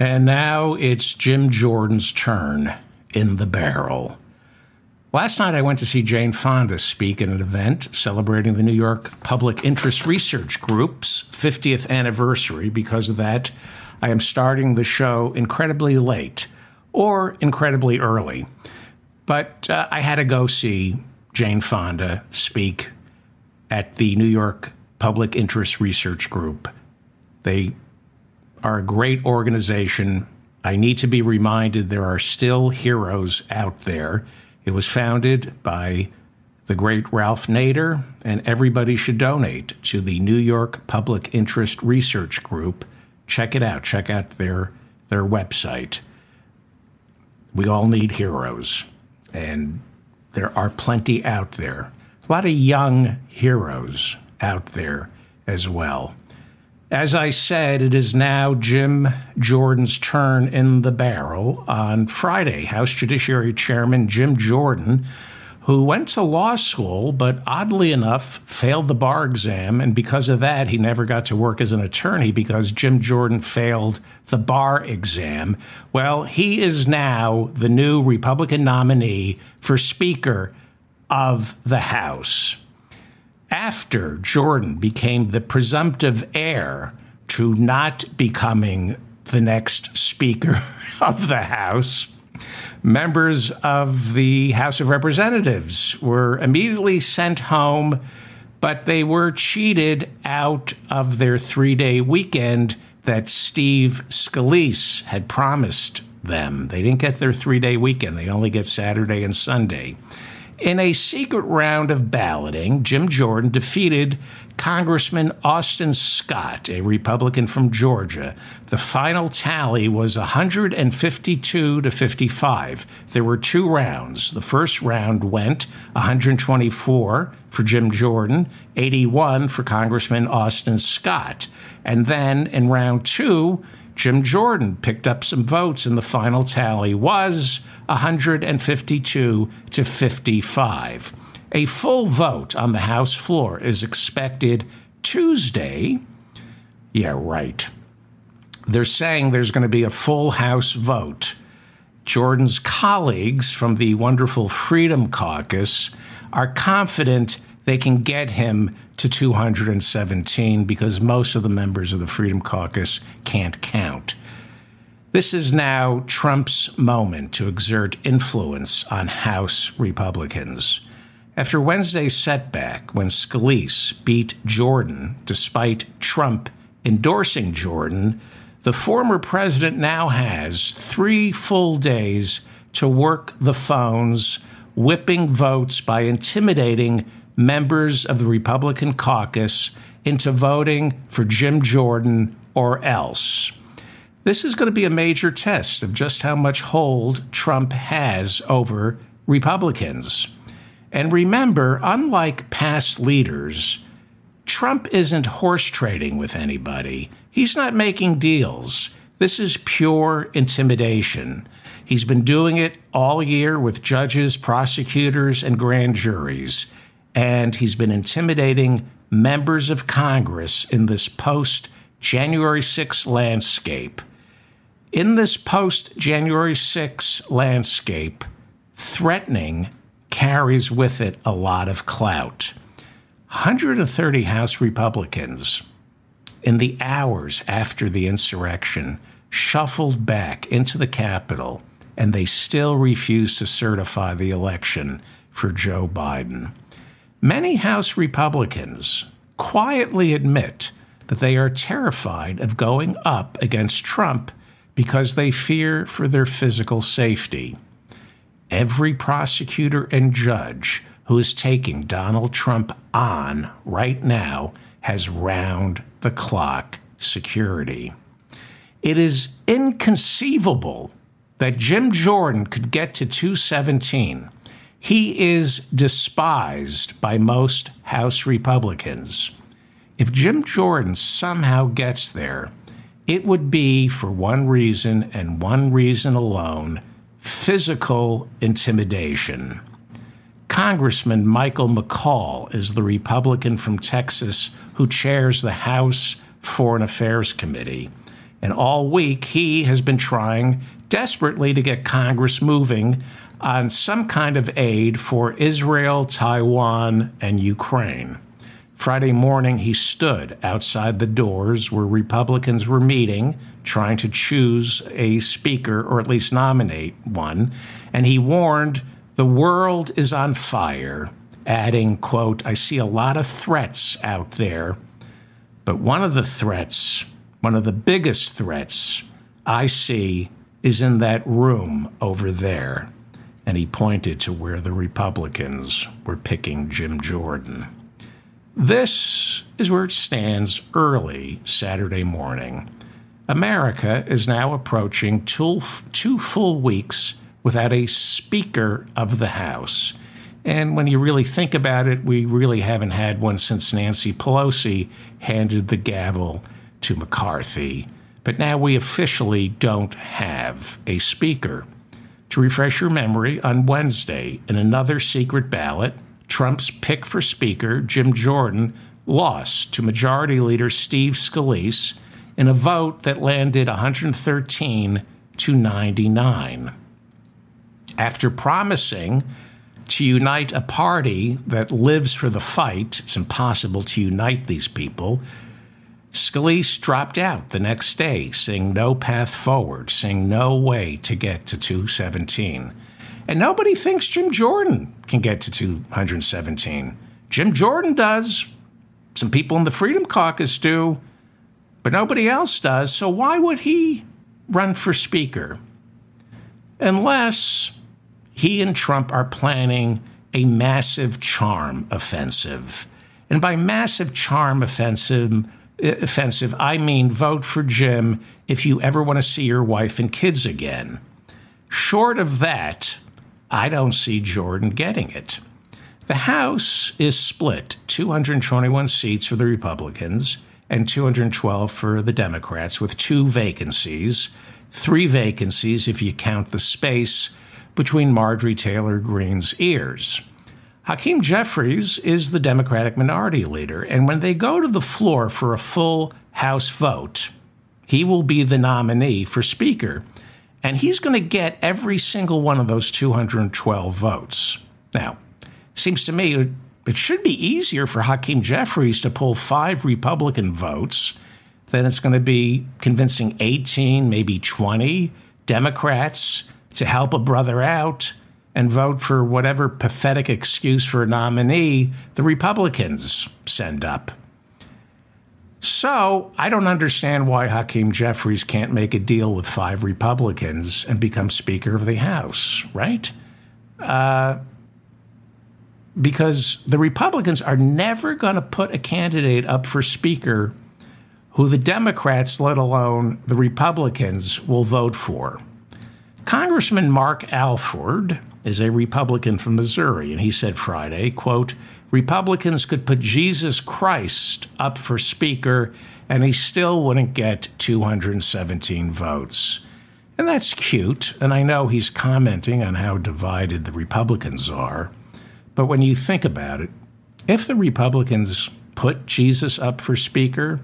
And now it's Jim Jordan's turn in the barrel. Last night I went to see Jane Fonda speak at an event celebrating the New York Public Interest Research Group's 50th anniversary. Because of that, I am starting the show incredibly late or incredibly early. But I had to go see Jane Fonda speak at the New York Public Interest Research Group. They are a great organization. I need to be reminded there are still heroes out there. It was founded by the great Ralph Nader, and everybody should donate to the New York Public Interest Research Group. Check it out. Check out their website. We all need heroes, and there are plenty out there. A lot of young heroes out there as well. As I said, it is now Jim Jordan's turn in the barrel. On Friday, House Judiciary Chairman Jim Jordan, who went to law school, but oddly enough, failed the bar exam, and because of that, he never got to work as an attorney because Jim Jordan failed the bar exam. Well, he is now the new Republican nominee for Speaker of the House. After Jordan became the presumptive heir to not becoming the next Speaker of the House, members of the House of Representatives were immediately sent home, but they were cheated out of their 3-day weekend that Steve Scalise had promised them. They didn't get their 3-day weekend. They only get Saturday and Sunday. In a secret round of balloting, Jim Jordan defeated Congressman Austin Scott, a Republican from Georgia. The final tally was 152 to 55. There were 2 rounds. The first round went 124 for Jim Jordan, 81 for Congressman Austin Scott. And then in round 2, Jim Jordan picked up some votes, and the final tally was 152 to 55. A full vote on the House floor is expected Tuesday. Yeah, right. They're saying there's going to be a full House vote. Jordan's colleagues from the wonderful Freedom Caucus are confident they can get him to 217 because most of the members of the Freedom Caucus can't count. This is now Trump's moment to exert influence on House Republicans. After Wednesday's setback, when Scalise beat Jordan despite Trump endorsing Jordan, the former president now has 3 full days to work the phones, whipping votes by intimidating members of the Republican caucus into voting for Jim Jordan or else. This is going to be a major test of just how much hold Trump has over Republicans. And remember, unlike past leaders, Trump isn't horse trading with anybody. He's not making deals. This is pure intimidation. He's been doing it all year with judges, prosecutors, and grand juries. And he's been intimidating members of Congress in this post-January 6 landscape. In this post-January 6 landscape, threatening carries with it a lot of clout. 130 House Republicans, in the hours after the insurrection, shuffled back into the Capitol, and they still refuse to certify the election for Joe Biden. Many House Republicans quietly admit that they are terrified of going up against Trump because they fear for their physical safety. Every prosecutor and judge who is taking Donald Trump on right now has round-the-clock security. It is inconceivable that Jim Jordan could get to 217. He is despised by most House Republicans. If Jim Jordan somehow gets there, it would be for one reason and one reason alone: physical intimidation. Congressman Michael McCaul is the Republican from Texas who chairs the House Foreign Affairs Committee. And all week, he has been trying desperately to get Congress moving on some kind of aid for Israel, Taiwan, and Ukraine. Friday morning, he stood outside the doors where Republicans were meeting, trying to choose a speaker or at least nominate one, and he warned, "The world is on fire," adding, quote, "I see a lot of threats out there, but one of the biggest threats I see is in that room over there." And he pointed to where the Republicans were picking Jim Jordan. This is where it stands early Saturday morning. America is now approaching two full weeks without a Speaker of the House. And when you really think about it, we really haven't had one since Nancy Pelosi handed the gavel to McCarthy. But now we officially don't have a Speaker. To refresh your memory, on Wednesday, in another secret ballot, Trump's pick for Speaker, Jim Jordan, lost to Majority Leader Steve Scalise in a vote that landed 113 to 99. After promising to unite a party that lives for the fight, it's impossible to unite these people, Scalise dropped out the next day, seeing no path forward, seeing no way to get to 217. And nobody thinks Jim Jordan can get to 217. Jim Jordan does. Some people in the Freedom Caucus do. But nobody else does. So why would he run for Speaker? Unless he and Trump are planning a massive charm offensive. And by massive charm offensive, I mean vote for Jim if you ever want to see your wife and kids again. Short of that, I don't see Jordan getting it. The House is split, 221 seats for the Republicans and 212 for the Democrats, with 2 vacancies, 3 vacancies if you count the space between Marjorie Taylor Greene's ears. Hakeem Jeffries is the Democratic minority leader, and when they go to the floor for a full House vote, he will be the nominee for Speaker. And he's going to get every single one of those 212 votes. Now, seems to me it should be easier for Hakeem Jeffries to pull 5 Republican votes than it's going to be convincing 18, maybe 20 Democrats to help a brother out and vote for whatever pathetic excuse for a nominee the Republicans send up. So I don't understand why Hakeem Jeffries can't make a deal with 5 Republicans and become Speaker of the House, right? Because the Republicans are never going to put a candidate up for Speaker who the Democrats, let alone the Republicans, will vote for. Congressman Mark Alford is a Republican from Missouri, and he said Friday, quote, "Republicans could put Jesus Christ up for Speaker, and he still wouldn't get 217 votes. And that's cute, and I know he's commenting on how divided the Republicans are. But when you think about it, if the Republicans put Jesus up for Speaker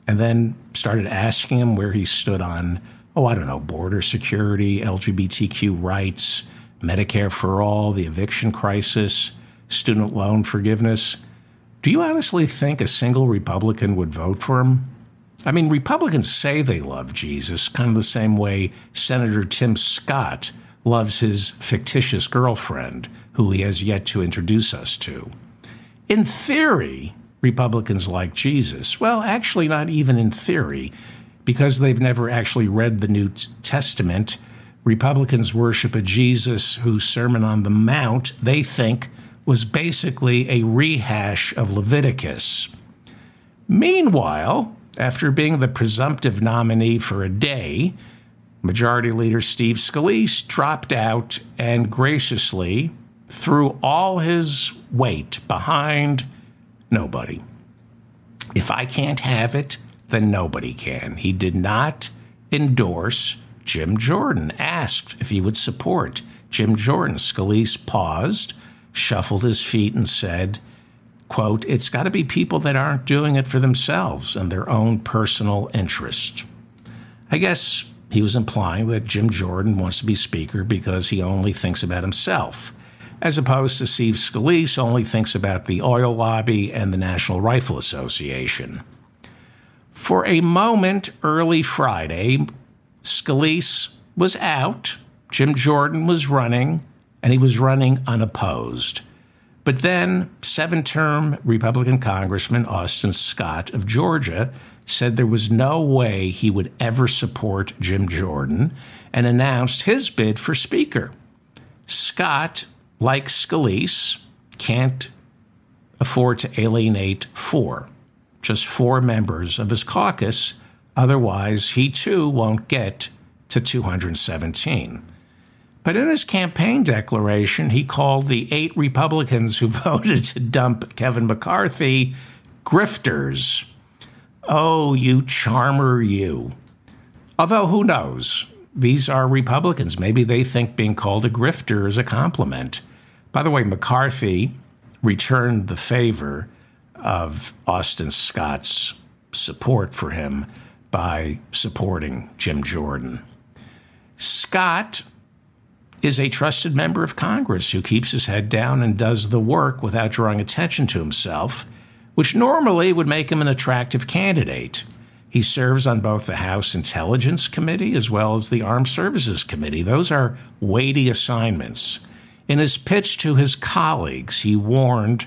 and then started asking him where he stood on, border security, LGBTQ rights, Medicare for all, the eviction crisis, student loan forgiveness, do you honestly think a single Republican would vote for him? I mean, Republicans say they love Jesus, kind of the same way Senator Tim Scott loves his fictitious girlfriend, who he has yet to introduce us to. In theory, Republicans like Jesus. Well, actually, not even in theory, because they've never actually read the New Testament. Republicans worship a Jesus whose Sermon on the Mount, they think, was basically a rehash of Leviticus. Meanwhile, after being the presumptive nominee for a day, Majority Leader Steve Scalise dropped out and graciously threw all his weight behind nobody. If I can't have it, then nobody can. He did not endorse Jim Jordan, asked if he would support Jim Jordan. Scalise paused, shuffled his feet, and said, quote, "It's got to be people that aren't doing it for themselves and their own personal interest." I guess he was implying that Jim Jordan wants to be Speaker because he only thinks about himself, as opposed to Steve Scalise only thinks about the oil lobby and the National Rifle Association. For a moment early Friday, Scalise was out, Jim Jordan was running, and he was running unopposed. But then 7-term Republican Congressman Austin Scott of Georgia said there was no way he would ever support Jim Jordan and announced his bid for Speaker. Scott, like Scalise, can't afford to alienate just four members of his caucus. Otherwise, he too won't get to 217. But in his campaign declaration, he called the 8 Republicans who voted to dump Kevin McCarthy grifters. Oh, you charmer, you. Although, who knows? These are Republicans. Maybe they think being called a grifter is a compliment. By the way, McCarthy returned the favor of Austin Scott's support for him by supporting Jim Jordan. Scott is a trusted member of Congress who keeps his head down and does the work without drawing attention to himself, which normally would make him an attractive candidate. He serves on both the House Intelligence Committee as well as the Armed Services Committee. Those are weighty assignments. In his pitch to his colleagues, he warned,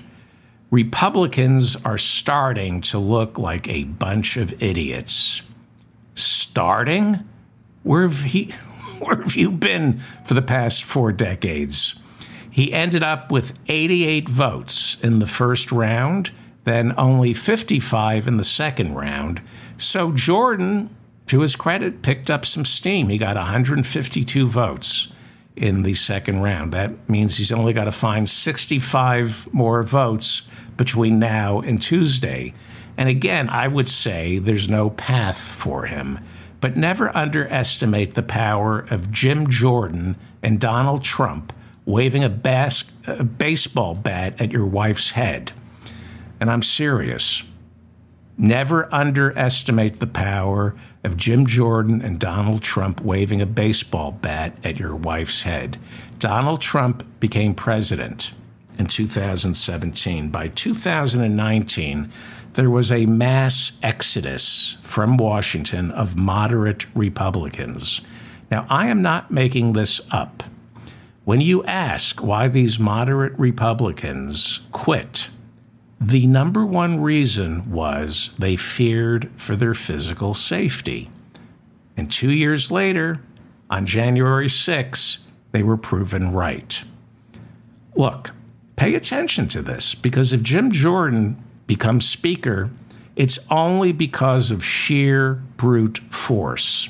Republicans are starting to look like a bunch of idiots. Starting? Where have you been for the past 4 decades? He ended up with 88 votes in the first round, then only 55 in the second round. So Jordan, to his credit, picked up some steam. He got 152 votes in the second round. That means he's only got to find 65 more votes between now and Tuesday. And again, I would say there's no path for him. But never underestimate the power of Jim Jordan and Donald Trump waving a baseball bat at your wife's head. And I'm serious. Never underestimate the power of Jim Jordan and Donald Trump waving a baseball bat at your wife's head. Donald Trump became president in 2017. By 2019, there was a mass exodus from Washington of moderate Republicans. Now, I am not making this up. When you ask why these moderate Republicans quit, the number one reason was they feared for their physical safety. And 2 years later, on January 6, they were proven right. Look, pay attention to this, because if Jim Jordan becomes Speaker, it's only because of sheer brute force.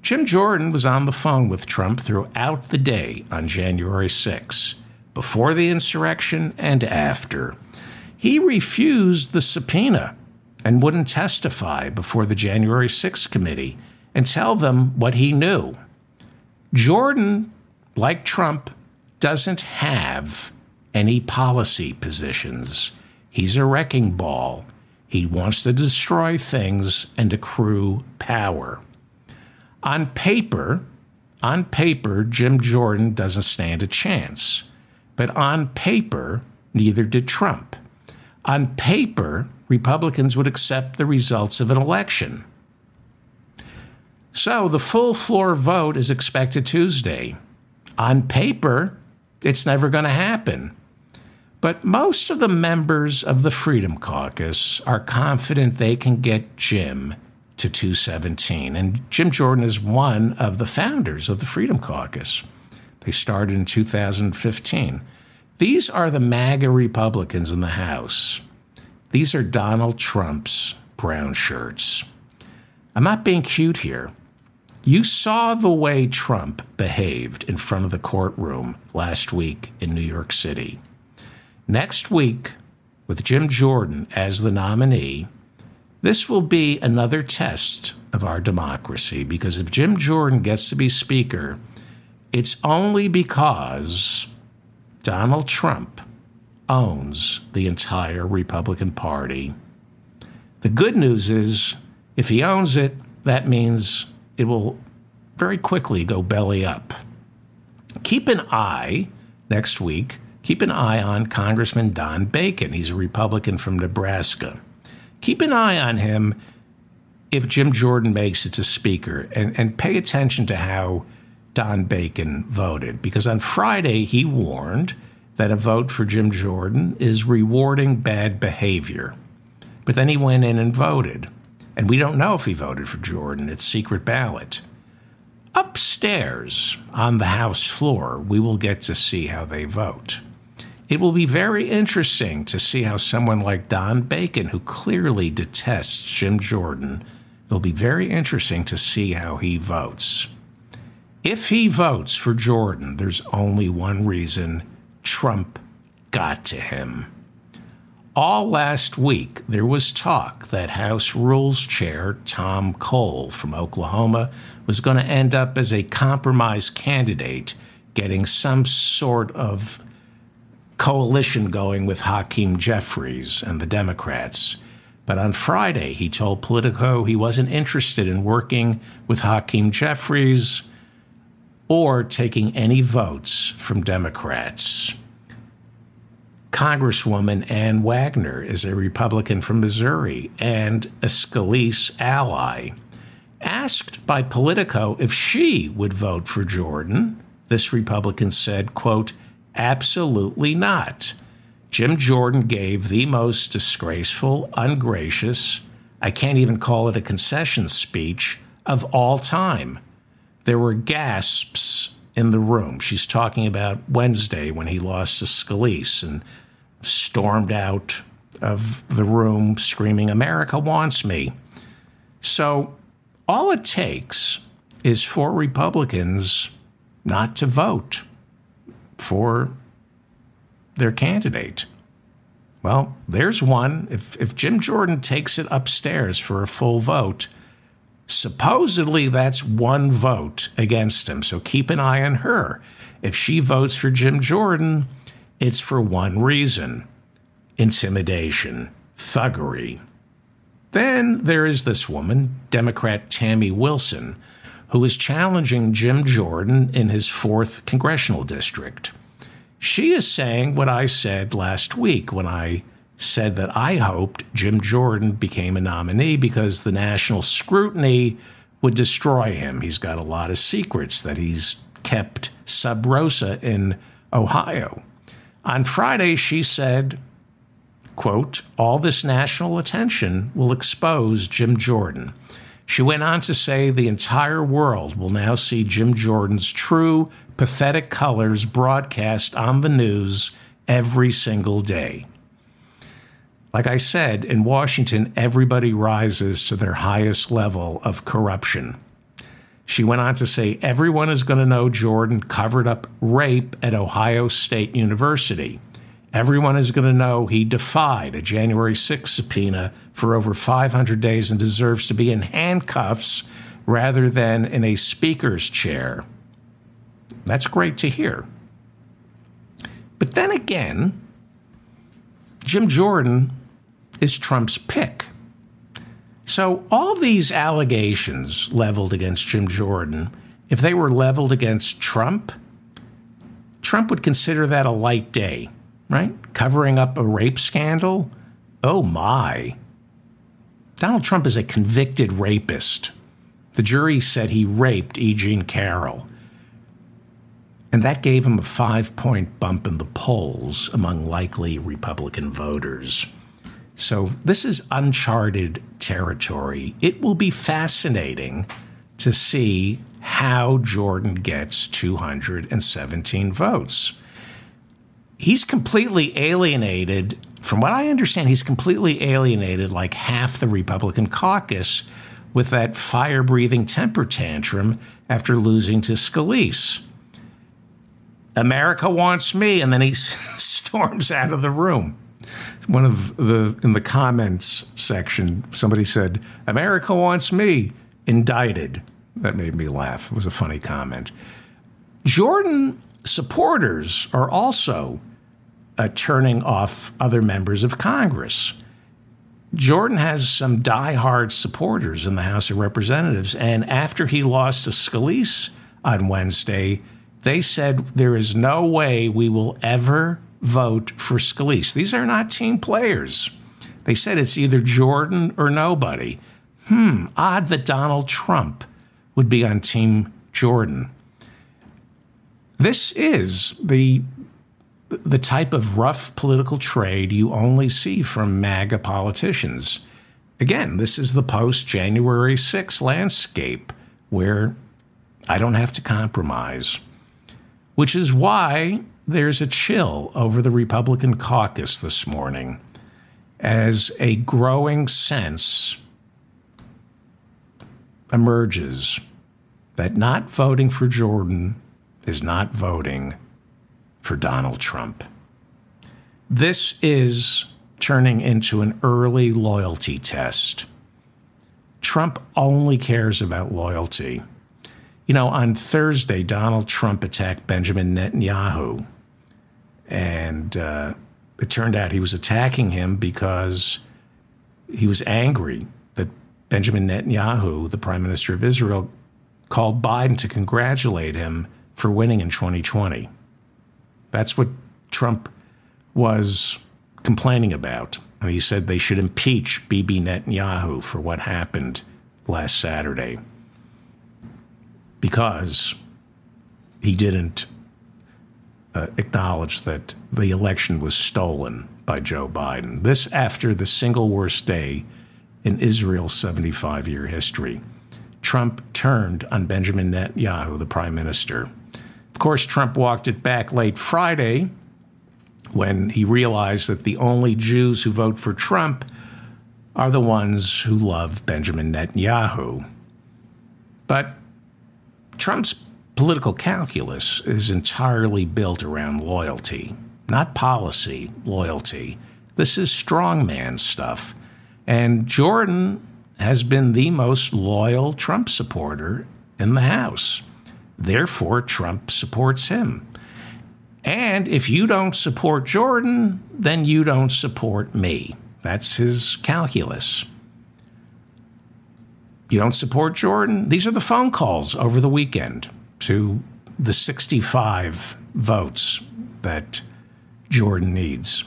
Jim Jordan was on the phone with Trump throughout the day on January 6, before the insurrection and after. He refused the subpoena and wouldn't testify before the January 6th committee and tell them what he knew. Jordan, like Trump, doesn't have any policy positions. He's a wrecking ball. He wants to destroy things and accrue power. On paper, Jim Jordan doesn't stand a chance. But on paper, neither did Trump. On paper, Republicans would accept the results of an election. So the full floor vote is expected Tuesday. On paper, it's never going to happen. But most of the members of the Freedom Caucus are confident they can get Jim to 217. And Jim Jordan is one of the founders of the Freedom Caucus. They started in 2015. These are the MAGA Republicans in the House. These are Donald Trump's brown shirts. I'm not being cute here. You saw the way Trump behaved in front of the courtroom last week in New York City. Next week, with Jim Jordan as the nominee, this will be another test of our democracy, because if Jim Jordan gets to be Speaker, it's only because Donald Trump owns the entire Republican Party. The good news is, if he owns it, that means it will very quickly go belly up. Keep an eye next week. Keep an eye on Congressman Don Bacon. He's a Republican from Nebraska. Keep an eye on him if Jim Jordan makes it to Speaker, and pay attention to how Don Bacon voted, because on Friday he warned that a vote for Jim Jordan is rewarding bad behavior. But then he went in and voted. And we don't know if he voted for Jordan. It's secret ballot. Upstairs on the House floor, we will get to see how they vote. It will be very interesting to see how someone like Don Bacon, who clearly detests Jim Jordan, it'll be very interesting to see how he votes. If he votes for Jordan, there's only one reason: Trump got to him. All last week, there was talk that House Rules Chair Tom Cole from Oklahoma was going to end up as a compromise candidate, getting some sort of coalition going with Hakeem Jeffries and the Democrats. But on Friday, he told Politico he wasn't interested in working with Hakeem Jeffries or taking any votes from Democrats. Congresswoman Ann Wagner is a Republican from Missouri and a Scalise ally. Asked by Politico if she would vote for Jordan, this Republican said, quote, "Absolutely not. Jim Jordan gave the most disgraceful, ungracious, I can't even call it a concession speech, of all time. There were gasps in the room." She's talking about Wednesday when he lost to Scalise and stormed out of the room screaming, "America wants me." So all it takes is for Republicans not to vote for their candidate. Well, there's one. If Jim Jordan takes it upstairs for a full vote, supposedly that's one vote against him. So keep an eye on her. If she votes for Jim Jordan, it's for one reason: intimidation, thuggery. Then there is this woman, Democrat Tammy Wilson, who is challenging Jim Jordan in his 4th congressional district. She is saying what I said last week when I said that I hoped Jim Jordan became a nominee because the national scrutiny would destroy him. He's got a lot of secrets that he's kept sub rosa in Ohio. On Friday, she said, quote, "All this national attention will expose Jim Jordan." She went on to say the entire world will now see Jim Jordan's true, pathetic colors broadcast on the news every single day. Like I said, in Washington, everybody rises to their highest level of corruption. She went on to say everyone is going to know Jordan covered up rape at Ohio State University. Everyone is going to know he defied a January 6th subpoena for over 500 days and deserves to be in handcuffs rather than in a speaker's chair. That's great to hear. But then again, Jim Jordan is Trump's pick. So all these allegations leveled against Jim Jordan, if they were leveled against Trump, Trump would consider that a light day, right? Covering up a rape scandal? Oh my. Donald Trump is a convicted rapist. The jury said he raped E. Jean Carroll. And that gave him a 5-point bump in the polls among likely Republican voters. So this is uncharted territory. It will be fascinating to see how Jordan gets 217 votes. He's completely alienated. From what I understand, he's completely alienated like half the Republican caucus with that fire-breathing temper tantrum after losing to Scalise. America wants me, and then he storms out of the room. In the comments section, somebody said, "America wants me, indicted." That made me laugh. It was a funny comment. Jordan supporters are also turning off other members of Congress. Jordan has some diehard supporters in the House of Representatives, and after he lost to Scalise on Wednesday, they said there is no way we will ever vote for Scalise. These are not team players. They said it's either Jordan or nobody. Odd that Donald Trump would be on Team Jordan. This is the type of rough political trade you only see from MAGA politicians. Again, this is the post-January 6th landscape where I don't have to compromise, which is why there's a chill over the Republican caucus this morning as a growing sense emerges that not voting for Jordan is not voting for Donald Trump. This is turning into an early loyalty test. Trump only cares about loyalty. You know, on Thursday, Donald Trump attacked Benjamin Netanyahu, and it turned out he was attacking him because he was angry that Benjamin Netanyahu, the Prime Minister of Israel, called Biden to congratulate him for winning in 2020. That's what Trump was complaining about. And he said they should impeach Bibi Netanyahu for what happened last Saturday because he didn't acknowledge that the election was stolen by Joe Biden. This after the single worst day in Israel's 75-year history. Trump turned on Benjamin Netanyahu, the prime minister. Of course, Trump walked it back late Friday when he realized that the only Jews who vote for Trump are the ones who love Benjamin Netanyahu. But Trump's political calculus is entirely built around loyalty, not policy, loyalty. This is strongman stuff. And Jordan has been the most loyal Trump supporter in the House. Therefore, Trump supports him. And if you don't support Jordan, then you don't support me. That's his calculus. You don't support Jordan? These are the phone calls over the weekend to the 65 votes that Jordan needs.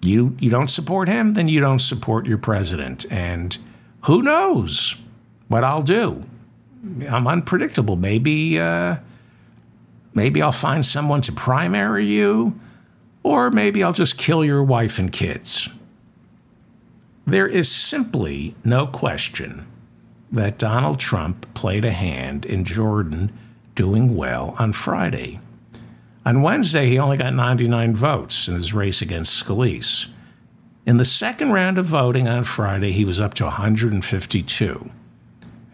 You don't support him, then you don't support your president. And who knows what I'll do? I'm unpredictable. Maybe I'll find someone to primary you, or maybe I'll just kill your wife and kids. There is simply no question that Donald Trump played a hand in Jordan doing well on Friday. On Wednesday, he only got 99 votes in his race against Scalise. In the second round of voting on Friday, he was up to 152.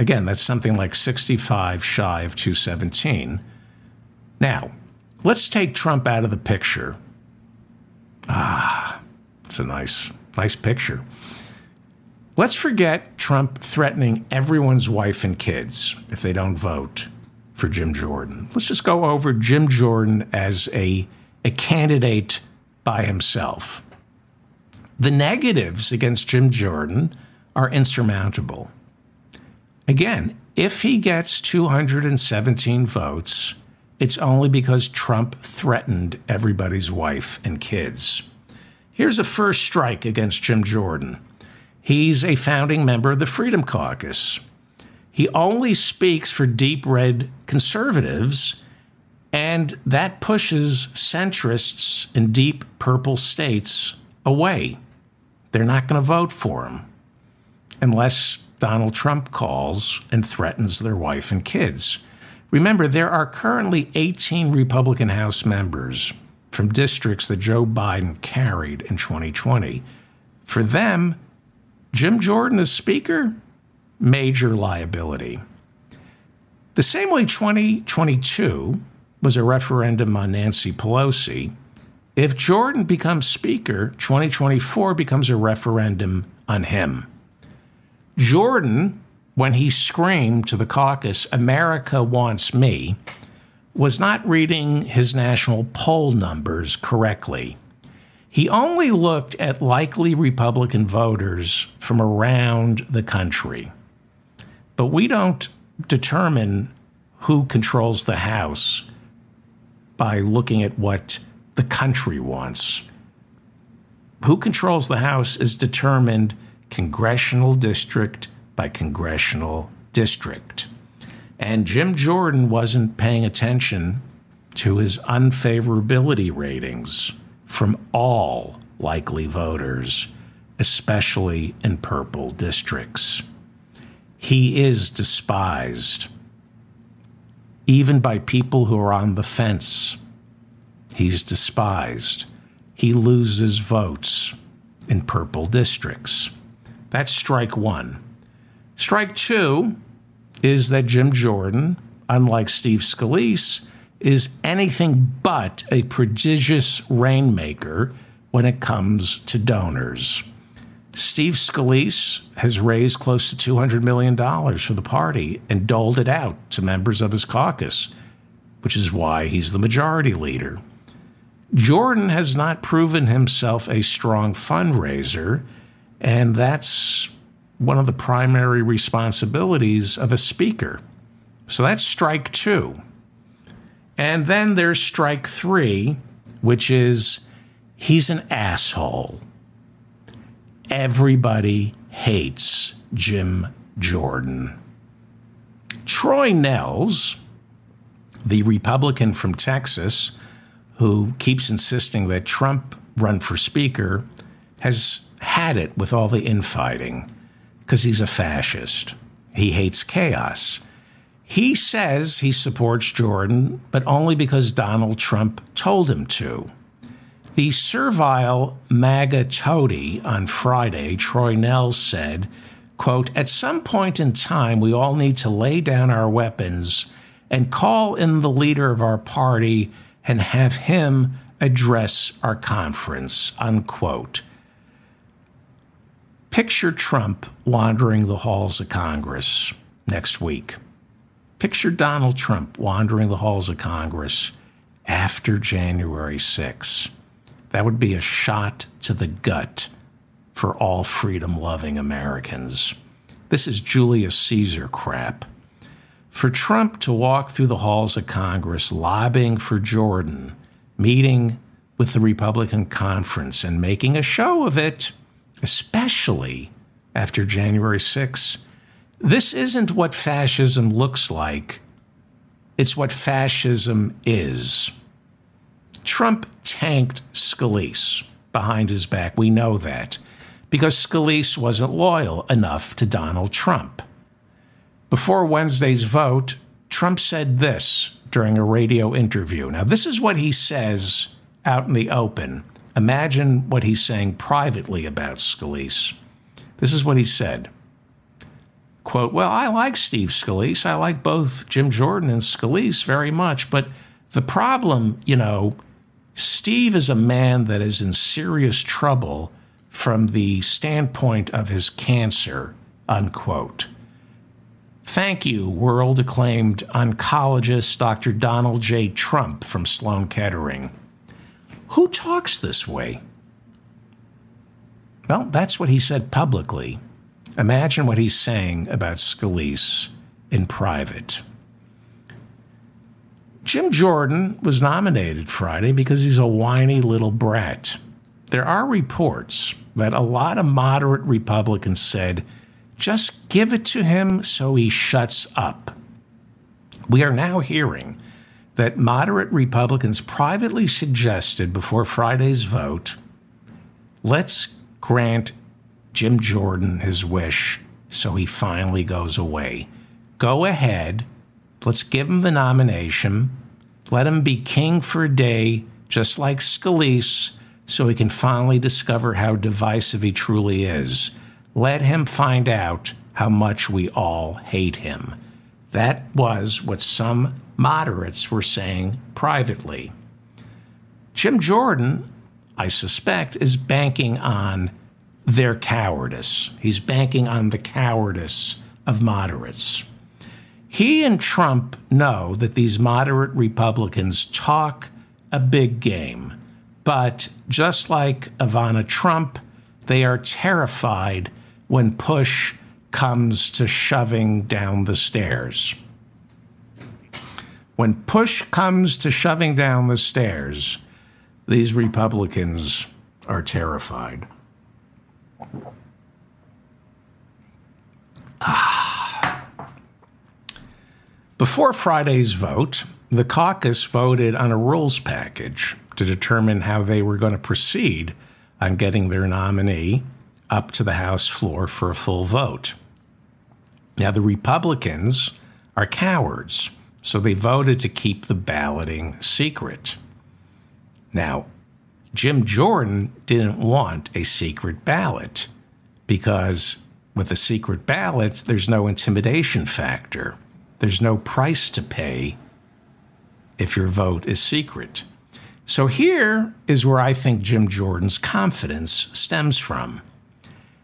Again, that's something like 65 shy of 217. Now, let's take Trump out of the picture. It's a nice picture. Let's forget Trump threatening everyone's wife and kids if they don't vote for Jim Jordan. Let's just go over Jim Jordan as a candidate by himself. The negatives against Jim Jordan are insurmountable. Again, if he gets 217 votes, it's only because Trump threatened everybody's wife and kids. Here's a first strike against Jim Jordan. He's a founding member of the Freedom Caucus. He only speaks for deep red conservatives, and that pushes centrists in deep purple states away. They're not going to vote for him unless Donald Trump calls and threatens their wife and kids. Remember, there are currently 18 Republican House members from districts that Joe Biden carried in 2020. For them, Jim Jordan as Speaker, major liability. The same way 2022 was a referendum on Nancy Pelosi, if Jordan becomes Speaker, 2024 becomes a referendum on him. Jordan, when he screamed to the caucus, "America wants me," was not reading his national poll numbers correctly. He only looked at likely Republican voters from around the country. But we don't determine who controls the House by looking at what the country wants. Who controls the House is determined congressional district by congressional district. And Jim Jordan wasn't paying attention to his unfavorability ratings from all likely voters, especially in purple districts. He is despised, even by people who are on the fence. He's despised. He loses votes in purple districts. That's strike one. Strike two is that Jim Jordan, unlike Steve Scalise, is anything but a prodigious rainmaker when it comes to donors. Steve Scalise has raised close to $200 million for the party and doled it out to members of his caucus, which is why he's the majority leader. Jordan has not proven himself a strong fundraiser, and that's one of the primary responsibilities of a speaker. So that's strike two. And then there's strike three, which is he's an asshole. Everybody hates Jim Jordan. Troy Nehls, the Republican from Texas, who keeps insisting that Trump run for speaker, has had it with all the infighting because he's a fascist. He hates chaos. He says he supports Jordan, but only because Donald Trump told him to. The servile MAGA toady on Friday, Troy Nehls said, quote, "At some point in time, we all need to lay down our weapons and call in the leader of our party and have him address our conference," unquote. Picture Trump wandering the halls of Congress next week. Picture Donald Trump wandering the halls of Congress after January 6th. That would be a shot to the gut for all freedom-loving Americans. This is Julius Caesar crap. For Trump to walk through the halls of Congress lobbying for Jordan, meeting with the Republican conference and making a show of it, especially after January 6th, this isn't what fascism looks like. It's what fascism is. Trump tanked Scalise behind his back. We know that because Scalise wasn't loyal enough to Donald Trump. Before Wednesday's vote, Trump said this during a radio interview. Now, this is what he says out in the open. Imagine what he's saying privately about Scalise. This is what he said. Quote, "Well, I like Steve Scalise. I like both Jim Jordan and Scalise very much. But the problem, Steve is a man that is in serious trouble from the standpoint of his cancer," unquote. Thank you, world-acclaimed oncologist Dr. Donald J. Trump from Sloan Kettering. Who talks this way? Well, that's what he said publicly. Imagine what he's saying about Scalise in private. Jim Jordan was nominated Friday because he's a whiny little brat. There are reports that a lot of moderate Republicans said, just give it to him so he shuts up. We are now hearing that moderate Republicans privately suggested before Friday's vote, let's grant Jim Jordan his wish so he finally goes away. Go ahead. Let's give him the nomination. Let him be king for a day, just like Scalise, so he can finally discover how divisive he truly is. Let him find out how much we all hate him. That was what some moderates were saying privately. Jim Jordan, I suspect, is banking on their cowardice. He's banking on the cowardice of moderates. He and Trump know that these moderate Republicans talk a big game, But just like Ivana Trump, they are terrified when push comes to shoving down the stairs. When push comes to shoving down the stairs, these Republicans are terrified. Before Friday's vote, the caucus voted on a rules package to determine how they were going to proceed on getting their nominee up to the House floor for a full vote. Now, the Republicans are cowards, so they voted to keep the balloting secret. Now, Jim Jordan didn't want a secret ballot because with a secret ballot, there's no intimidation factor. There's no price to pay if your vote is secret. So here is where I think Jim Jordan's confidence stems from.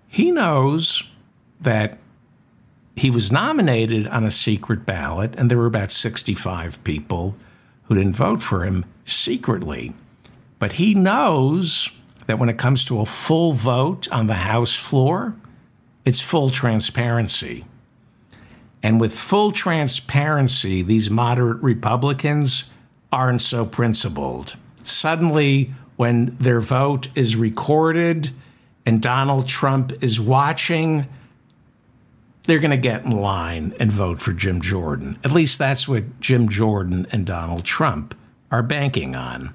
He knows that he was nominated on a secret ballot, and there were about 65 people who didn't vote for him secretly. But he knows that when it comes to a full vote on the House floor, it's full transparency. And with full transparency, these moderate Republicans aren't so principled. Suddenly, when their vote is recorded and Donald Trump is watching, they're going to get in line and vote for Jim Jordan. At least that's what Jim Jordan and Donald Trump are banking on.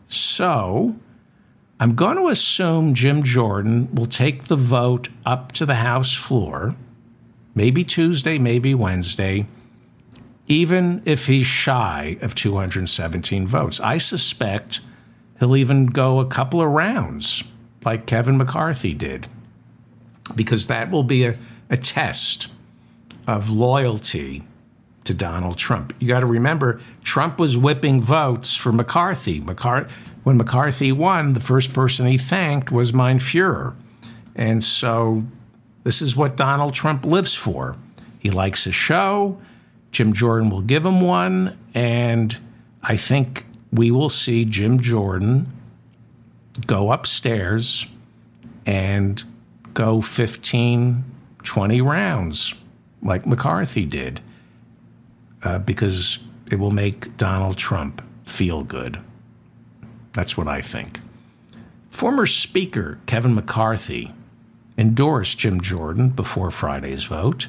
So I'm going to assume Jim Jordan will take the vote up to the House floor, maybe Tuesday, maybe Wednesday, even if he's shy of 217 votes. I suspect he'll even go a couple of rounds like Kevin McCarthy did, because that will be a test of loyalty to Donald Trump. You got to remember, Trump was whipping votes for McCarthy. When McCarthy won, the first person he thanked was Mein Fuhrer. And so this is what Donald Trump lives for. He likes a show. Jim Jordan will give him one. And I think we will see Jim Jordan go upstairs and go 15, 20 rounds like McCarthy did, because it will make Donald Trump feel good. That's what I think. Former Speaker Kevin McCarthy endorsed Jim Jordan before Friday's vote,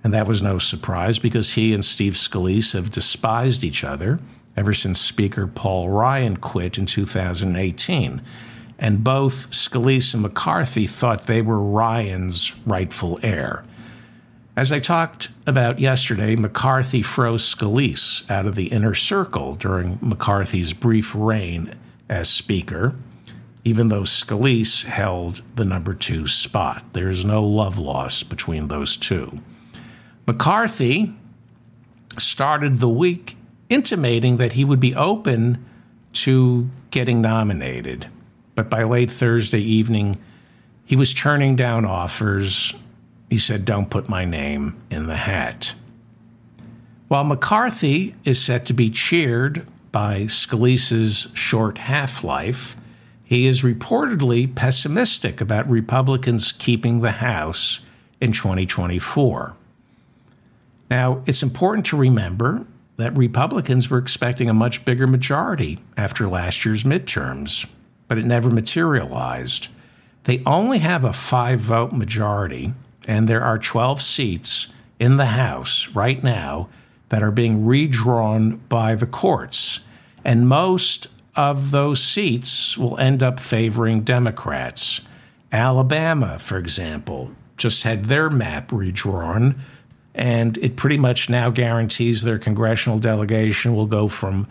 and that was no surprise because he and Steve Scalise have despised each other ever since Speaker Paul Ryan quit in 2018. And both Scalise and McCarthy thought they were Ryan's rightful heir. As I talked about yesterday, McCarthy froze Scalise out of the inner circle during McCarthy's brief reign as Speaker, even though Scalise held the number 2 spot. There's no love lost between those two. McCarthy started the week intimating that he would be open to getting nominated. But by late Thursday evening, he was turning down offers. He said, "Don't put my name in the hat." While McCarthy is set to be cheered by Scalise's short half-life, he is reportedly pessimistic about Republicans keeping the House in 2024. Now, it's important to remember that Republicans were expecting a much bigger majority after last year's midterms, but it never materialized. They only have a 5-vote majority, and there are 12 seats in the House right now that are being redrawn by the courts. And most of those seats will end up favoring Democrats. Alabama, for example, just had their map redrawn, and it pretty much now guarantees their congressional delegation will go from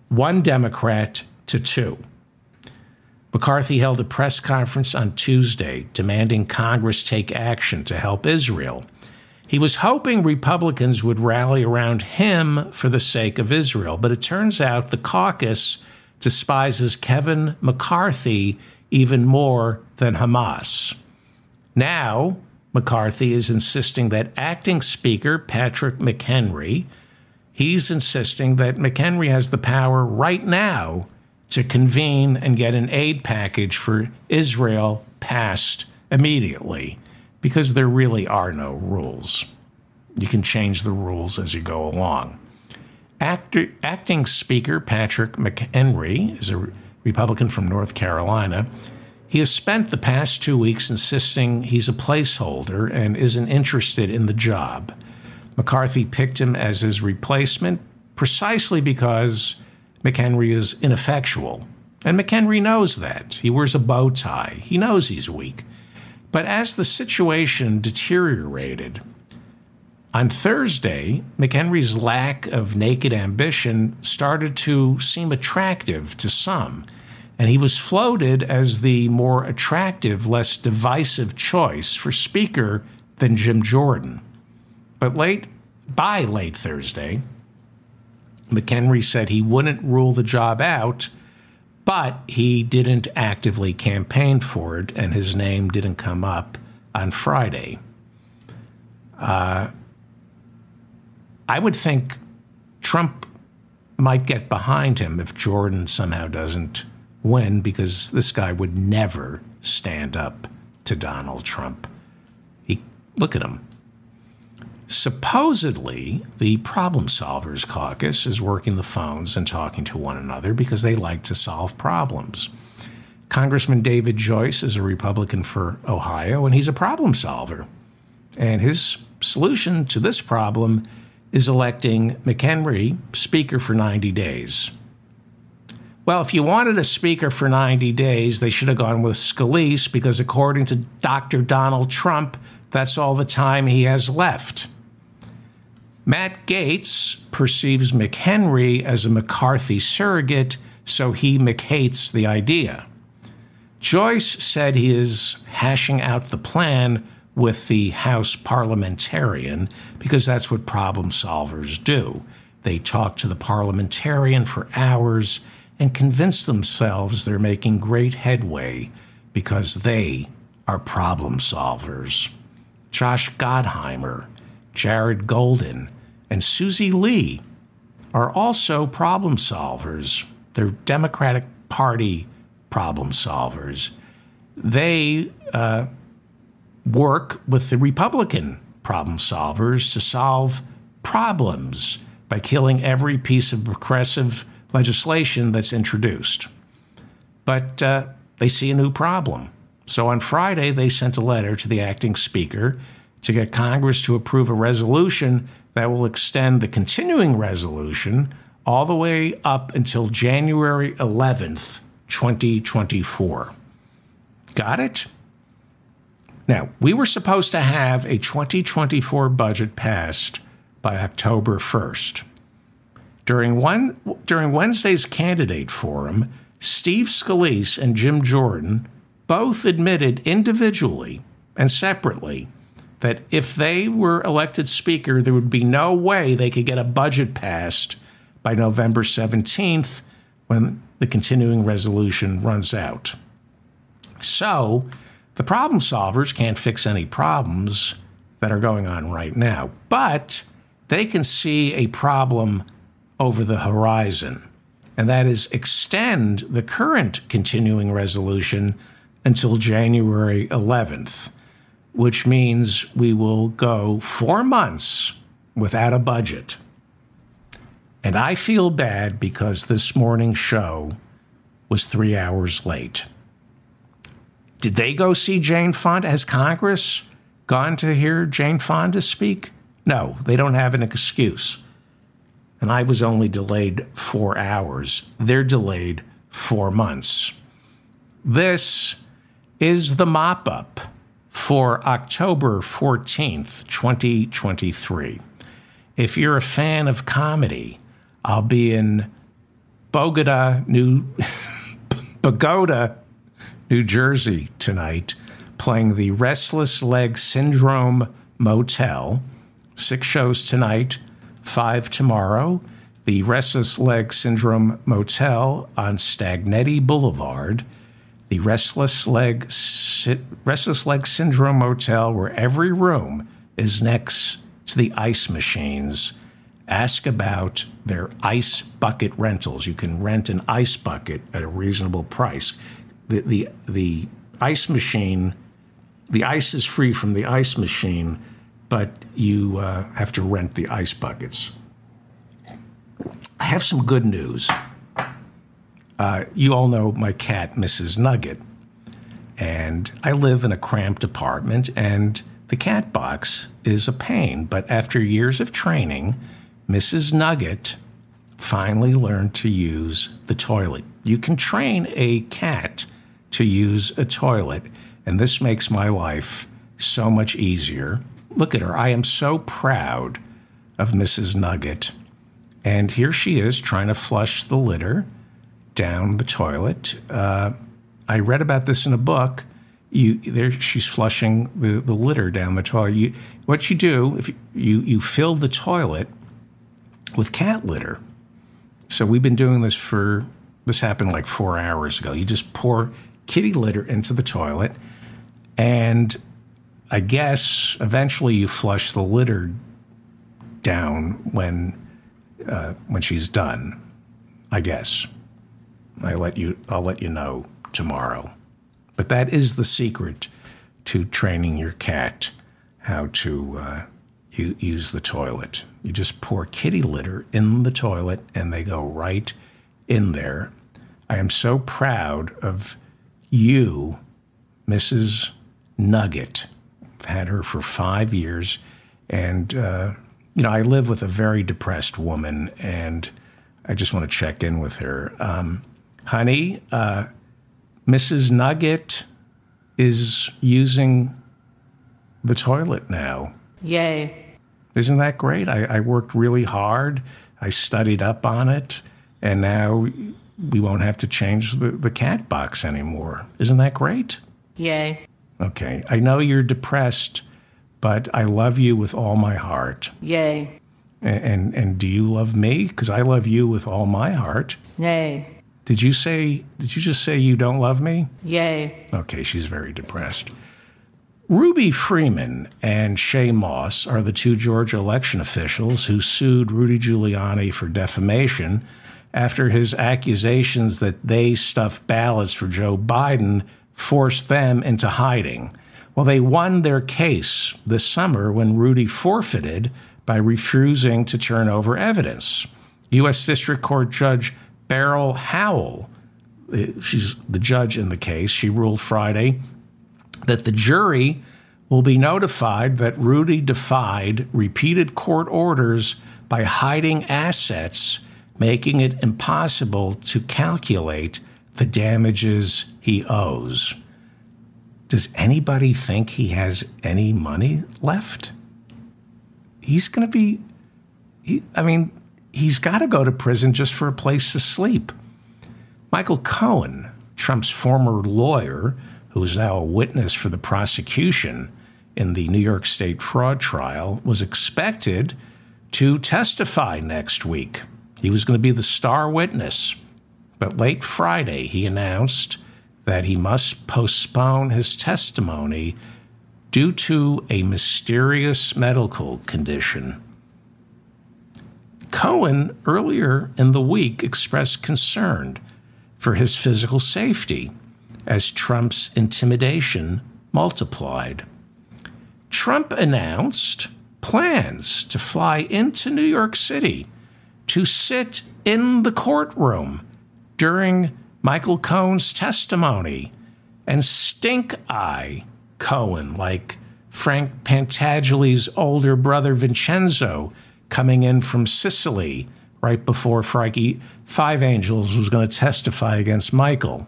1 Democrat to 2. McCarthy held a press conference on Tuesday demanding Congress take action to help Israel. He was hoping Republicans would rally around him for the sake of Israel, but it turns out the caucus despises Kevin McCarthy even more than Hamas. Now, McCarthy is insisting that acting Speaker Patrick McHenry, he's insisting that McHenry has the power right now to convene and get an aid package for Israel passed immediately, because there really are no rules. You can change the rules as you go along. Acting Speaker Patrick McHenry is a Republican from North Carolina. He has spent the past 2 weeks insisting he's a placeholder and isn't interested in the job. McCarthy picked him as his replacement precisely because McHenry is ineffectual. And McHenry knows that. He wears a bow tie. He knows he's weak. But as the situation deteriorated, on Thursday, McHenry's lack of naked ambition started to seem attractive to some, and he was floated as the more attractive, less divisive choice for Speaker than Jim Jordan. But by late Thursday, McHenry said he wouldn't rule the job out, but he didn't actively campaign for it, and his name didn't come up on Friday. I would think Trump might get behind him if Jordan somehow doesn't win, because this guy would never stand up to Donald Trump. Look at him. Supposedly, the Problem Solvers Caucus is working the phones and talking to one another because they like to solve problems. Congressman David Joyce is a Republican for Ohio, and he's a problem solver. And his solution to this problem is electing McHenry Speaker for 90 days. Well, if you wanted a Speaker for 90 days, they should have gone with Scalise, because according to Dr. Donald Trump, that's all the time he has left. Matt Gaetz perceives McHenry as a McCarthy surrogate, so he McHates the idea. Joyce said he is hashing out the plan with the House parliamentarian, because that's what problem solvers do. They talk to the parliamentarian for hours and convince themselves they're making great headway because they are problem solvers. Josh Gottheimer, Jared Golden, and Susie Lee are also problem solvers. They're Democratic Party problem solvers. They work with the Republican problem solvers to solve problems by killing every piece of progressive legislation that's introduced. But they see a new problem. So on Friday, they sent a letter to the acting speaker to get Congress to approve a resolution that will extend the continuing resolution all the way up until January 11th, 2024. Got it? Now, we were supposed to have a 2024 budget passed by October 1st. During Wednesday's candidate forum, Steve Scalise and Jim Jordan both admitted individually and separately that if they were elected Speaker, there would be no way they could get a budget passed by November 17th, when the continuing resolution runs out. So the problem solvers can't fix any problems that are going on right now, but they can see a problem over the horizon, and that is extend the current continuing resolution until January 11th, which means we will go 4 months without a budget. And I feel bad because this morning's show was 3 hours late. Did they go see Jane Fonda? Has Congress gone to hear Jane Fonda speak? No, they don't have an excuse. And I was only delayed 4 hours. They're delayed 4 months. This is the mop-up for October 14th, 2023. If you're a fan of comedy, I'll be in Bogota, New Jersey tonight, playing the Restless Leg Syndrome Motel. 6 shows tonight, 5 tomorrow. The Restless Leg Syndrome Motel on Stagnetti Boulevard. The Restless Leg Syndrome Motel, where every room is next to the ice machines ask about their ice bucket rentals. You can rent an ice bucket at a reasonable price. The ice machine, the ice is free from the ice machine, but you have to rent the ice buckets. I have some good news. You all know my cat, Mrs. Nugget, and I live in a cramped apartment, and the cat box is a pain. But after years of training, Mrs. Nugget finally learned to use the toilet. You can train a cat to use a toilet, and this makes my life so much easier. Look at her. I am so proud of Mrs. Nugget. And here she is trying to flush the litter down the toilet. I read about this in a book. She's flushing the litter down the toilet. What you do, if you fill the toilet with cat litter. So we've been doing this happened like 4 hours ago. You just pour kitty litter into the toilet, and I guess eventually you flush the litter down when she's done. I guess. I'll let you know tomorrow. But that is the secret to training your cat how to use the toilet. You just pour kitty litter in the toilet, and they go right in there. I am so proud of you, Mrs. Nugget. I've had her for 5 years, and I live with a very depressed woman, and I just want to check in with her. Honey, Mrs. Nugget is using the toilet now. Yay. Isn't that great? I worked really hard. I studied up on it, and now we won't have to change the cat box anymore. Isn't that great? Yay. Okay. I know you're depressed, but I love you with all my heart. Yay. And do you love me? Because I love you with all my heart. Nay. Did you just say you don't love me? Yay. Okay, she's very depressed. Ruby Freeman and Shay Moss are the two Georgia election officials who sued Rudy Giuliani for defamation after his accusations that they stuffed ballots for Joe Biden forced them into hiding. Well, they won their case this summer when Rudy forfeited by refusing to turn over evidence. U.S. District Court Judge Beryl Howell, she's the judge in the case, she ruled Friday that the jury will be notified that Rudy defied repeated court orders by hiding assets, making it impossible to calculate the damages he owes. Does anybody think he has any money left? He's going to be, he's got to go to prison just for a place to sleep. Michael Cohen, Trump's former lawyer, who is now a witness for the prosecution in the New York State fraud trial, was expected to testify next week. He was going to be the star witness. But late Friday, he announced that he must postpone his testimony due to a mysterious medical condition. Cohen earlier in the week expressed concern for his physical safety as Trump's intimidation multiplied. Trump announced plans to fly into New York City to sit in the courtroom during Michael Cohen's testimony and stink-eye Cohen like Frank Pantagile's older brother Vincenzo coming in from Sicily right before Frankie Five Angels was going to testify against Michael.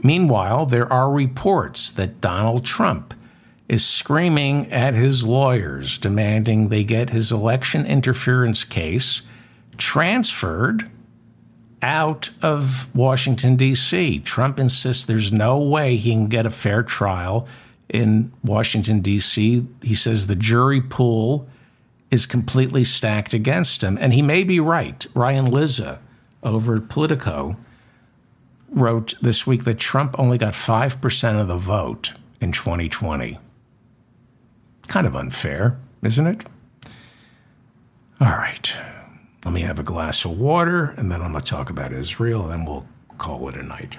Meanwhile, there are reports that Donald Trump is screaming at his lawyers, demanding they get his election interference case transferred out of Washington, D.C. Trump insists there's no way he can get a fair trial in Washington, D.C. He says the jury pool is completely stacked against him. And he may be right. Ryan Lizza over at Politico wrote this week that Trump only got 5% of the vote in 2020. Kind of unfair, isn't it? All right. Let me have a glass of water, and then I'm going to talk about Israel, and then we'll call it a night.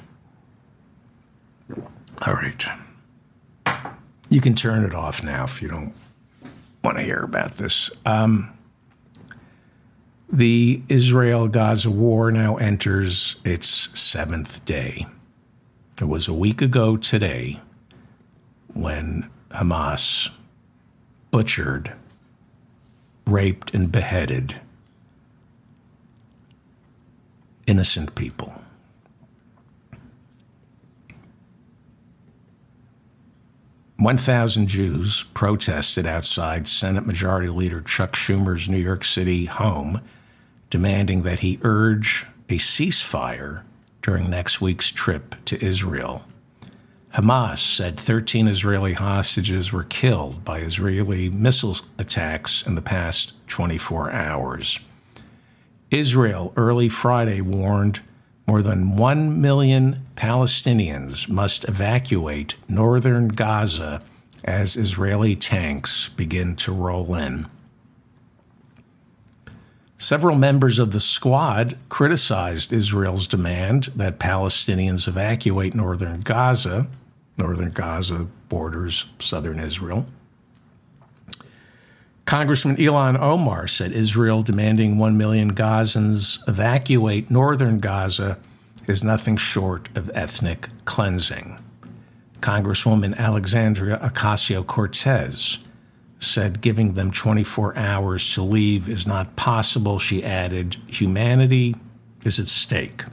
All right. You can turn it off now if you don't want to hear about this. The Israel-Gaza war now enters its 7th day. It was a week ago today when Hamas butchered, raped, and beheaded innocent people. "1,000 Jews protested outside Senate Majority Leader Chuck Schumer's New York City home, demanding that he urge a ceasefire during next week's trip to Israel. Hamas said 13 Israeli hostages were killed by Israeli missile attacks in the past 24 hours. Israel early Friday warned more than 1 million Palestinians must evacuate northern Gaza as Israeli tanks begin to roll in. Several members of the squad criticized Israel's demand that Palestinians evacuate northern Gaza. Northern Gaza borders southern Israel. Congressman Ilhan Omar said Israel demanding 1 million Gazans evacuate northern Gaza is nothing short of ethnic cleansing. Congresswoman Alexandria Ocasio-Cortez said giving them 24 hours to leave is not possible. She added, humanity is at stake.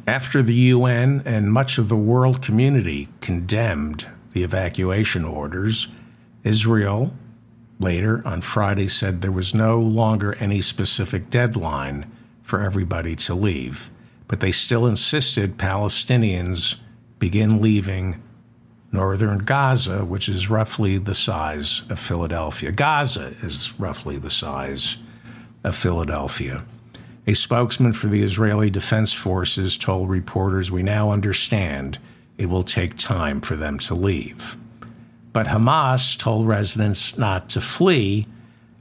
After the UN and much of the world community condemned the evacuation orders, Israel later on Friday said there was no longer any specific deadline for everybody to leave, but they still insisted Palestinians begin leaving northern Gaza, which is roughly the size of Philadelphia. Gaza is roughly the size of Philadelphia. A spokesman for the Israeli Defense Forces told reporters, "We now understand it will take time for them to leave." But Hamas told residents not to flee,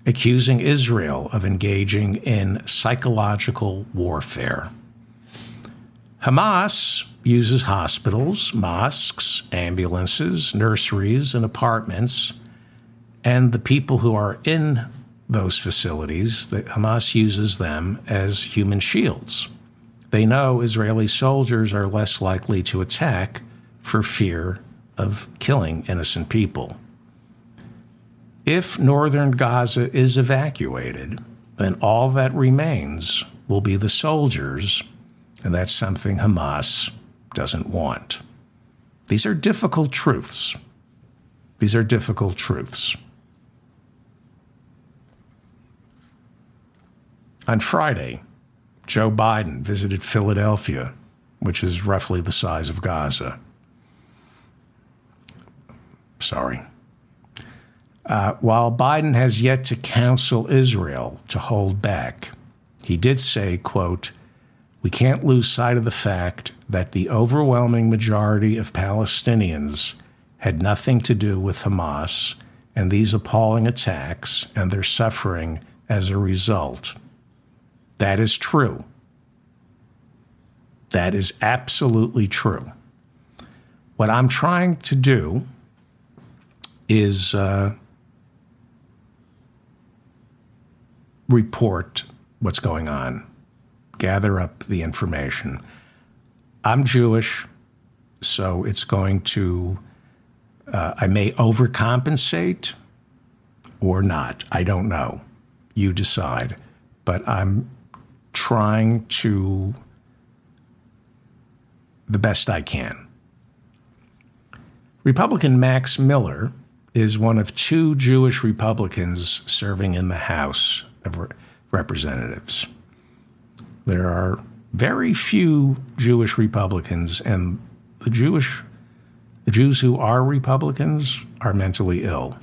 accusing Israel of engaging in psychological warfare. Hamas uses hospitals, mosques, ambulances, nurseries, and apartments, and the people who are in those facilities, that Hamas uses them as human shields. They know Israeli soldiers are less likely to attack for fear of killing innocent people. If northern Gaza is evacuated, then all that remains will be the soldiers, and that's something Hamas doesn't want. These are difficult truths. These are difficult truths. On Friday, Joe Biden visited Philadelphia, which is roughly the size of Gaza. While Biden has yet to counsel Israel to hold back, he did say, quote, "We can't lose sight of the fact that the overwhelming majority of Palestinians had nothing to do with Hamas and these appalling attacks and their suffering as a result." That is true. That is absolutely true. What I'm trying to do is report what's going on, gather up the information. I'm Jewish, so it's going to, I may overcompensate or not. I don't know. You decide. But I'm trying to the best I can. Republican Max Miller is one of 2 Jewish Republicans serving in the House of Representatives. There are very few Jewish Republicans, and the Jews who are Republicans are mentally ill.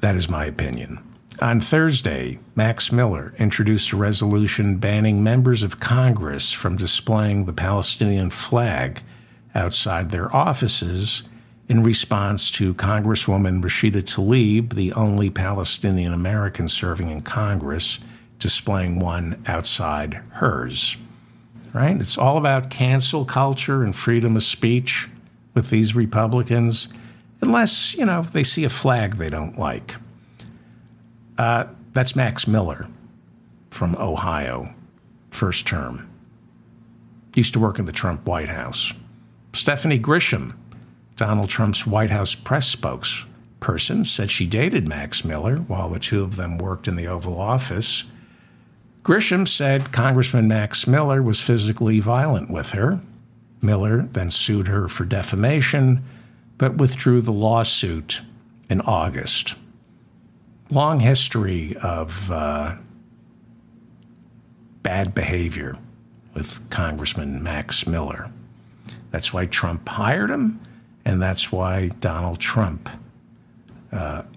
That is my opinion. On Thursday, Max Miller introduced a resolution banning members of Congress from displaying the Palestinian flag outside their offices in response to Congresswoman Rashida Tlaib, the only Palestinian American serving in Congress, displaying one outside hers. Right? It's all about cancel culture and freedom of speech with these Republicans, unless, they see a flag they don't like. That's Max Miller from Ohio, first term. Used to work in the Trump White House. Stephanie Grisham, Donald Trump's White House press spokesperson, said she dated Max Miller while the two of them worked in the Oval Office. Grisham said Congressman Max Miller was physically violent with her. Miller then sued her for defamation, but withdrew the lawsuit in August. Long history of bad behavior with Congressman Max Miller. That's why Trump hired him, and that's why Donald Trump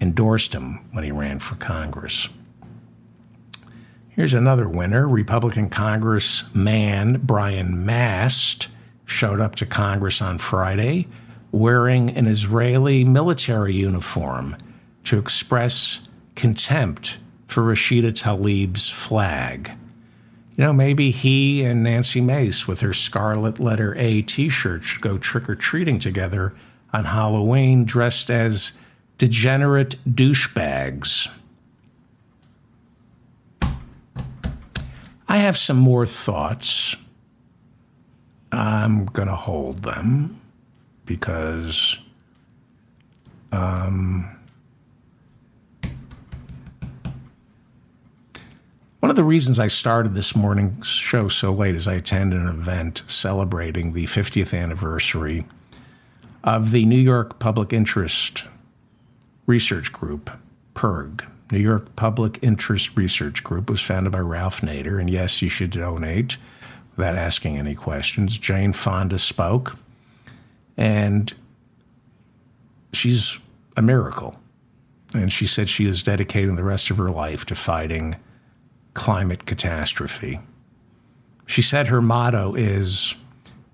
endorsed him when he ran for Congress. Here's another winner. Republican Congressman Brian Mast showed up to Congress on Friday wearing an Israeli military uniform to express contempt for Rashida Tlaib's flag. Maybe he and Nancy Mace with her scarlet letter A t-shirt should go trick-or-treating together on Halloween dressed as degenerate douchebags. I have some more thoughts. I'm going to hold them because one of the reasons I started this morning's show so late is I attended an event celebrating the 50th anniversary of the New York Public Interest Research Group, PIRG. New York Public Interest Research Group was founded by Ralph Nader, and yes, you should donate without asking any questions. Jane Fonda spoke, and she's a miracle. And she said she is dedicating the rest of her life to fighting climate catastrophe. She said her motto is,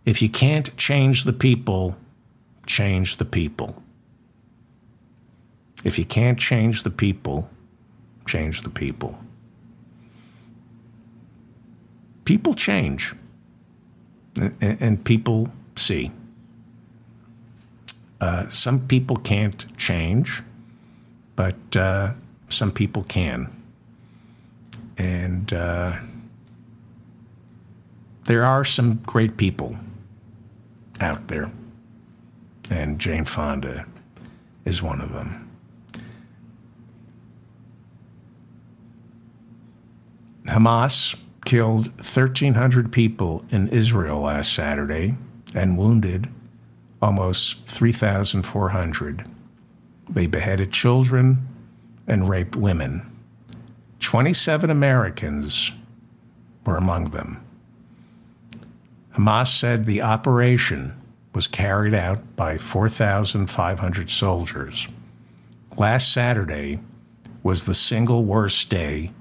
if you can't change the people, change the people. If you can't change the people, change the people. People change, and people see. Some people can't change, but some people can. And there are some great people out there, and Jane Fonda is one of them. Hamas killed 1,300 people in Israel last Saturday and wounded almost 3,400. They beheaded children and raped women. 27 Americans were among them. Hamas said the operation was carried out by 4,500 soldiers. Last Saturday was the single worst day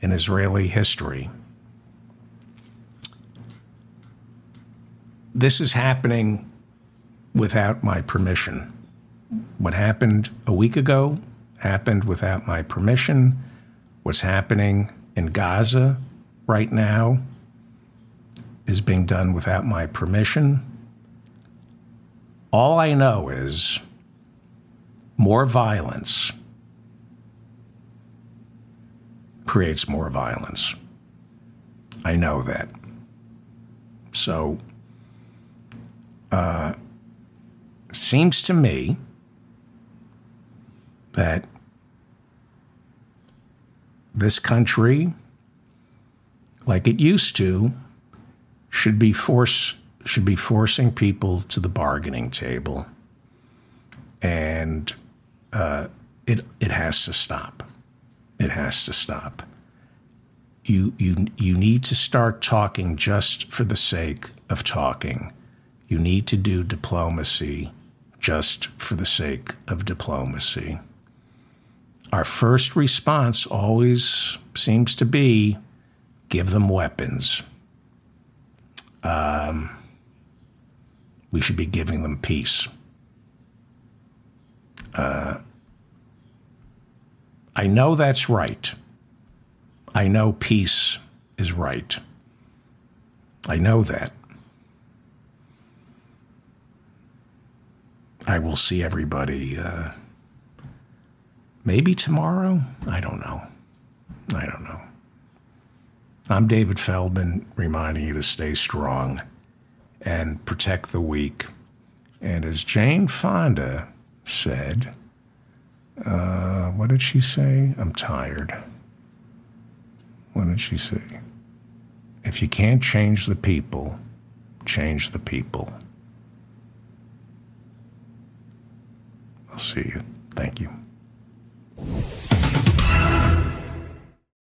in Israeli history. This is happening without my permission. What happened a week ago happened without my permission. What's happening in Gaza right now is being done without my permission. All I know is more violence creates more violence. I know that. So, seems to me that this country, like it used to, should be forcing people to the bargaining table, and it has to stop. It has to stop. You need to start talking just for the sake of talking. You need to do diplomacy just for the sake of diplomacy. Our first response always seems to be, give them weapons. We should be giving them peace. I know that's right. I know peace is right. I know that. I will see everybody maybe tomorrow. I don't know. I'm David Feldman, reminding you to stay strong and protect the weak. And as Jane Fonda said, what did she say? I'm tired. What did she say? If you can't change the people, change the people. I'll see you. Thank you.